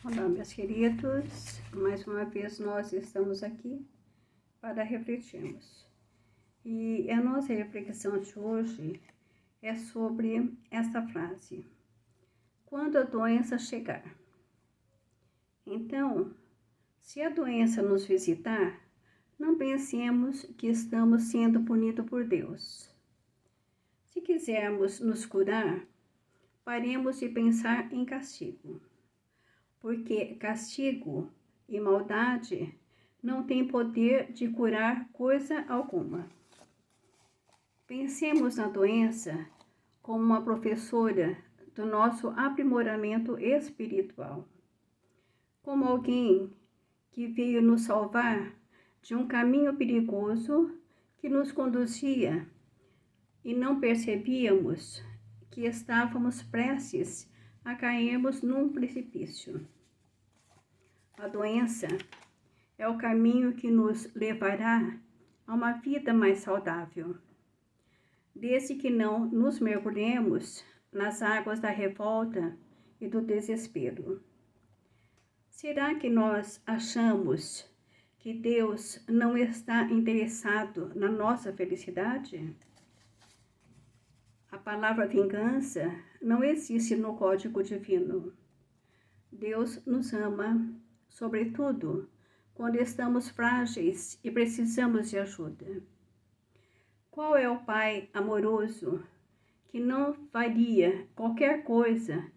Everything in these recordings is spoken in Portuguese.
Olá, meus queridos, mais uma vez nós estamos aqui para refletirmos. E a nossa reflexão de hoje é sobre esta frase: quando a doença chegar. Então, se a doença nos visitar, não pensemos que estamos sendo punidos por Deus. Se quisermos nos curar, paremos de pensar em castigo. Porque castigo e maldade não têm poder de curar coisa alguma. Pensemos na doença como uma professora do nosso aprimoramento espiritual, como alguém que veio nos salvar de um caminho perigoso que nos conduzia e não percebíamos que estávamos prestes a cairmos num precipício. A doença é o caminho que nos levará a uma vida mais saudável, desde que não nos mergulhemos nas águas da revolta e do desespero. Será que nós achamos que Deus não está interessado na nossa felicidade? A palavra vingança não existe no Código Divino. Deus nos ama, sobretudo quando estamos frágeis e precisamos de ajuda. Qual é o pai amoroso que não faria qualquer coisa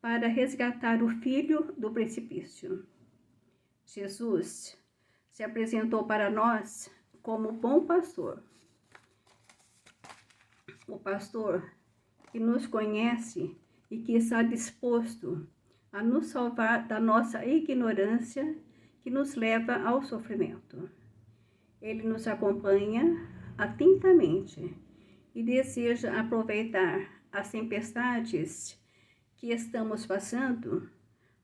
para resgatar o filho do precipício? Jesus se apresentou para nós como bom pastor. O pastor que nos conhece e que está disposto a nos salvar da nossa ignorância que nos leva ao sofrimento. Ele nos acompanha atentamente e deseja aproveitar as tempestades que estamos passando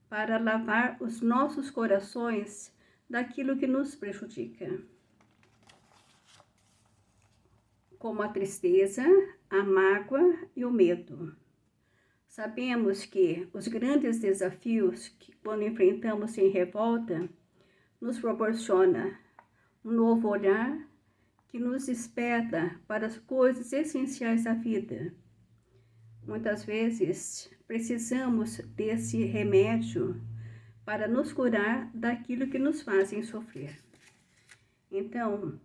para lavar os nossos corações daquilo que nos prejudica, como a tristeza, a mágoa e o medo. Sabemos que os grandes desafios que, quando enfrentamos em revolta, nos proporciona um novo olhar que nos desperta para as coisas essenciais da vida. Muitas vezes precisamos desse remédio para nos curar daquilo que nos fazem sofrer. Então,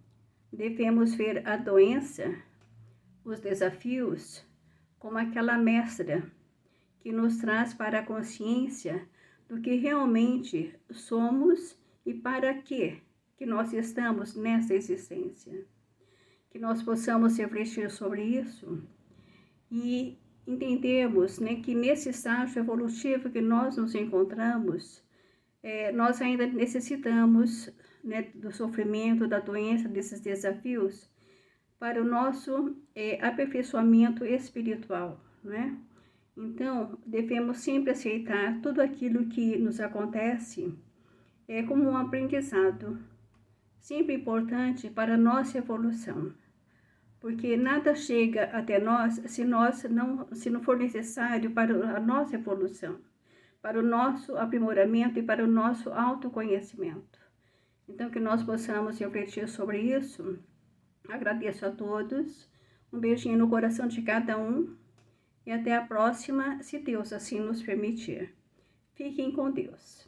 devemos ver a doença, os desafios, como aquela mestra que nos traz para a consciência do que realmente somos e para que nós estamos nessa existência. Que nós possamos refletir sobre isso e entendermos, que nesse estágio evolutivo que nós nos encontramos, nós ainda necessitamos, do sofrimento, da doença, desses desafios, para o nosso aperfeiçoamento espiritual, Então, devemos sempre aceitar tudo aquilo que nos acontece como um aprendizado, sempre importante para a nossa evolução, porque nada chega até nós se não for necessário para a nossa evolução, para o nosso aprimoramento e para o nosso autoconhecimento. Então, que nós possamos refletir sobre isso. Agradeço a todos, um beijinho no coração de cada um e até a próxima, se Deus assim nos permitir. Fiquem com Deus.